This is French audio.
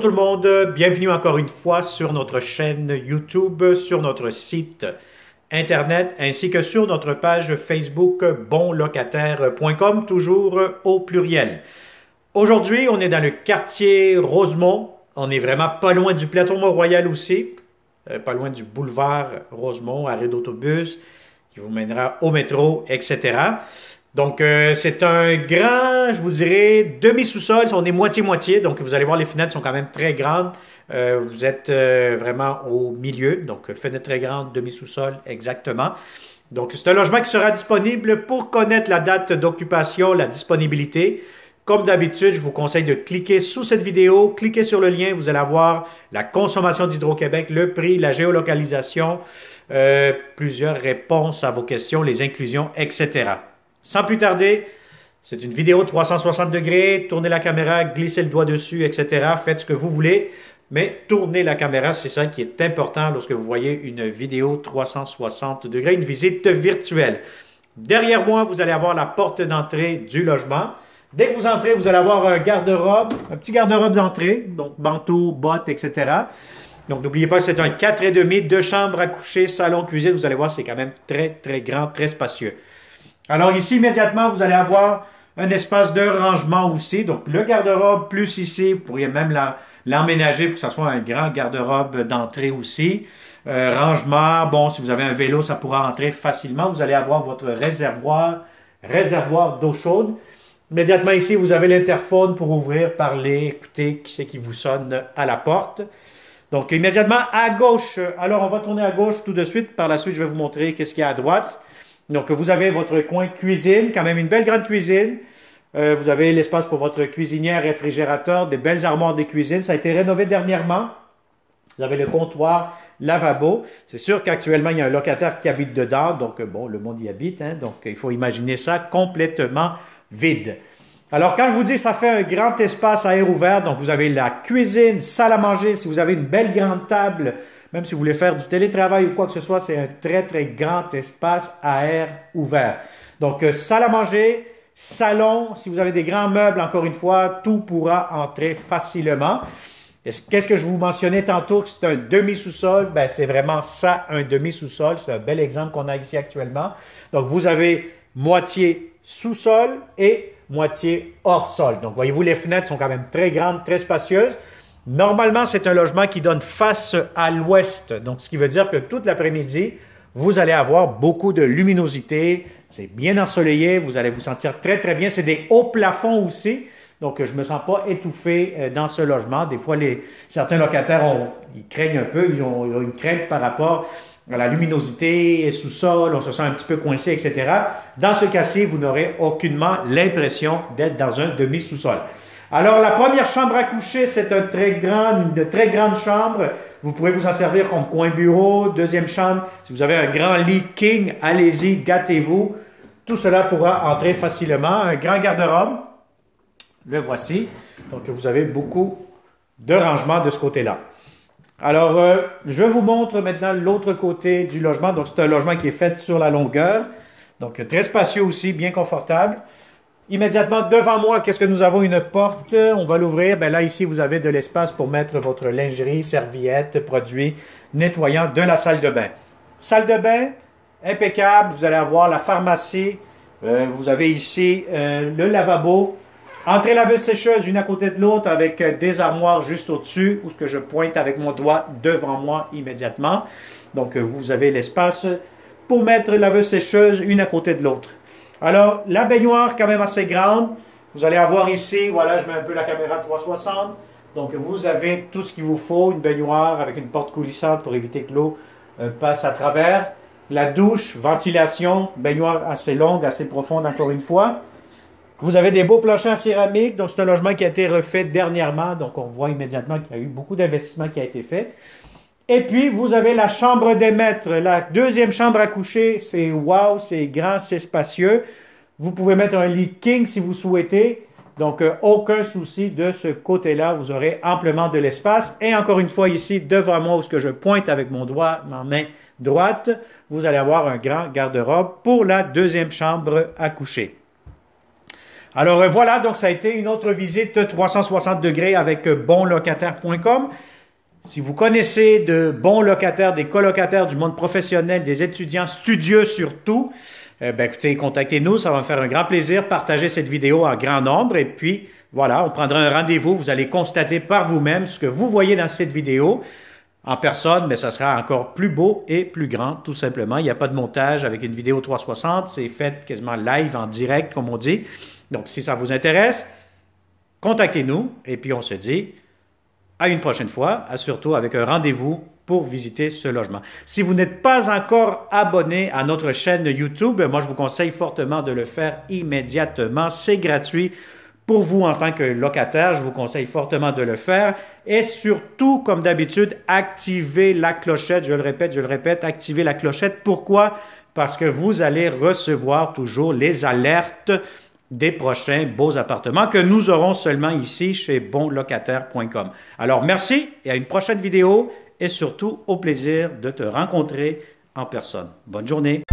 Bonjour tout le monde, bienvenue encore une fois sur notre chaîne YouTube, sur notre site internet ainsi que sur notre page Facebook bonlocataire.com, toujours au pluriel. Aujourd'hui, on est dans le quartier Rosemont, on est vraiment pas loin du plateau Mont-Royal aussi, pas loin du boulevard Rosemont, arrêt d'autobus qui vous mènera au métro, etc. Donc, c'est un grand, je vous dirais, demi-sous-sol. On est moitié-moitié. Donc, vous allez voir, les fenêtres sont quand même très grandes. Vous êtes vraiment au milieu. Donc, fenêtre très grande, demi-sous-sol, exactement. Donc, c'est un logement qui sera disponible. Pour connaître la date d'occupation, la disponibilité, comme d'habitude, je vous conseille de cliquer sous cette vidéo. Cliquez sur le lien. Vous allez avoir la consommation d'Hydro-Québec, le prix, la géolocalisation, plusieurs réponses à vos questions, les inclusions, etc. Sans plus tarder, c'est une vidéo 360 degrés, tournez la caméra, glissez le doigt dessus, etc. Faites ce que vous voulez, mais tournez la caméra, c'est ça qui est important lorsque vous voyez une vidéo 360 degrés, une visite virtuelle. Derrière moi, vous allez avoir la porte d'entrée du logement. Dès que vous entrez, vous allez avoir un garde-robe, un petit garde-robe d'entrée, donc manteau, bottes, etc. Donc, n'oubliez pas que c'est un 4,5, 2 chambres à coucher, salon, cuisine. Vous allez voir, c'est quand même très, très grand, très spacieux. Alors ici, immédiatement, vous allez avoir un espace de rangement aussi. Donc, le garde-robe plus ici, vous pourriez même l'emménager pour que ça soit un grand garde-robe d'entrée aussi. Rangement, bon, si vous avez un vélo, ça pourra entrer facilement. Vous allez avoir votre réservoir d'eau chaude. Immédiatement ici, vous avez l'interphone pour ouvrir, parler, écouter qui c'est qui vous sonne à la porte. Donc, immédiatement à gauche. Alors, on va tourner à gauche tout de suite. Par la suite, je vais vous montrer qu'est-ce qu'il y a à droite. Donc, vous avez votre coin cuisine, quand même une belle grande cuisine. Vous avez l'espace pour votre cuisinière, réfrigérateur, des belles armoires de cuisine. Ça a été rénové dernièrement. Vous avez le comptoir, lavabo. C'est sûr qu'actuellement, il y a un locataire qui habite dedans. Donc, bon, le monde y habite. Hein, donc, il faut imaginer ça complètement vide. Alors, quand je vous dis ça fait un grand espace à air ouvert, donc vous avez la cuisine, salle à manger. Si vous avez une belle grande table, même si vous voulez faire du télétravail ou quoi que ce soit, c'est un très, très grand espace à air ouvert. Donc, salle à manger, salon, si vous avez des grands meubles, encore une fois, tout pourra entrer facilement. Qu'est-ce que je vous mentionnais tantôt que c'est un demi-sous-sol? Ben, c'est vraiment ça, un demi-sous-sol. C'est un bel exemple qu'on a ici actuellement. Donc, vous avez moitié sous-sol et moitié hors-sol. Donc, voyez-vous, les fenêtres sont quand même très grandes, très spacieuses. Normalement, c'est un logement qui donne face à l'ouest. Donc, ce qui veut dire que toute l'après-midi, vous allez avoir beaucoup de luminosité. C'est bien ensoleillé. Vous allez vous sentir très, très bien. C'est des hauts plafonds aussi. Donc, je ne me sens pas étouffé dans ce logement. Des fois, certains locataires, ils craignent un peu. Ils ont une crainte par rapport à la luminosité, sous-sol, on se sent un petit peu coincé, etc. Dans ce cas-ci, vous n'aurez aucunement l'impression d'être dans un demi-sous-sol. Alors, la première chambre à coucher, c'est une très grande chambre. Vous pourrez vous en servir comme coin bureau. Deuxième chambre, si vous avez un grand lit king, allez-y, gâtez-vous. Tout cela pourra entrer facilement. Un grand garde-robe, le voici. Donc, vous avez beaucoup de rangement de ce côté-là. Alors, je vous montre maintenant l'autre côté du logement. Donc, c'est un logement qui est fait sur la longueur. Donc, très spacieux aussi, bien confortable. Immédiatement devant moi, qu'est-ce que nous avons? Une porte. On va l'ouvrir. Ben là, ici, vous avez de l'espace pour mettre votre lingerie, serviettes, produits nettoyants de la salle de bain. Salle de bain, impeccable. Vous allez avoir la pharmacie. Vous avez ici le lavabo. Entrée laveuse sécheuse, une à côté de l'autre avec des armoires juste au-dessus, où ce que je pointe avec mon doigt devant moi immédiatement. Donc, vous avez l'espace pour mettre laveuse sécheuse, une à côté de l'autre. Alors, la baignoire quand même assez grande. Vous allez avoir ici, voilà, je mets un peu la caméra 360. Donc, vous avez tout ce qu'il vous faut, une baignoire avec une porte coulissante pour éviter que l'eau passe à travers. La douche, ventilation, baignoire assez longue, assez profonde encore une fois. Vous avez des beaux planchers en céramique, donc c'est un logement qui a été refait dernièrement, donc on voit immédiatement qu'il y a eu beaucoup d'investissement qui a été fait. Et puis, vous avez la chambre des maîtres, la deuxième chambre à coucher, c'est wow, c'est grand, c'est spacieux. Vous pouvez mettre un lit king si vous souhaitez, donc aucun souci de ce côté-là, vous aurez amplement de l'espace. Et encore une fois ici, devant moi, où ce que je pointe avec mon doigt, ma main droite, vous allez avoir un grand garde-robe pour la deuxième chambre à coucher. Alors voilà, donc ça a été une autre visite 360 degrés avec bonlocataire.com. Si vous connaissez de bons locataires, des colocataires du monde professionnel, des étudiants studieux surtout, écoutez, contactez-nous, ça va me faire un grand plaisir. Partagez cette vidéo en grand nombre et puis voilà, on prendra un rendez-vous. Vous allez constater par vous-même ce que vous voyez dans cette vidéo. En personne, mais ça sera encore plus beau et plus grand, tout simplement. Il n'y a pas de montage avec une vidéo 360, c'est fait quasiment live, en direct, comme on dit. Donc, si ça vous intéresse, contactez-nous et puis on se dit à une prochaine fois, surtout avec un rendez-vous pour visiter ce logement. Si vous n'êtes pas encore abonné à notre chaîne YouTube, moi je vous conseille fortement de le faire immédiatement. C'est gratuit. Pour vous, en tant que locataire, je vous conseille fortement de le faire. Et surtout, comme d'habitude, activez la clochette. Je le répète, activez la clochette. Pourquoi? Parce que vous allez recevoir toujours les alertes des prochains beaux appartements que nous aurons seulement ici chez bonlocataire.com. Alors, merci et à une prochaine vidéo et surtout, au plaisir de te rencontrer en personne. Bonne journée.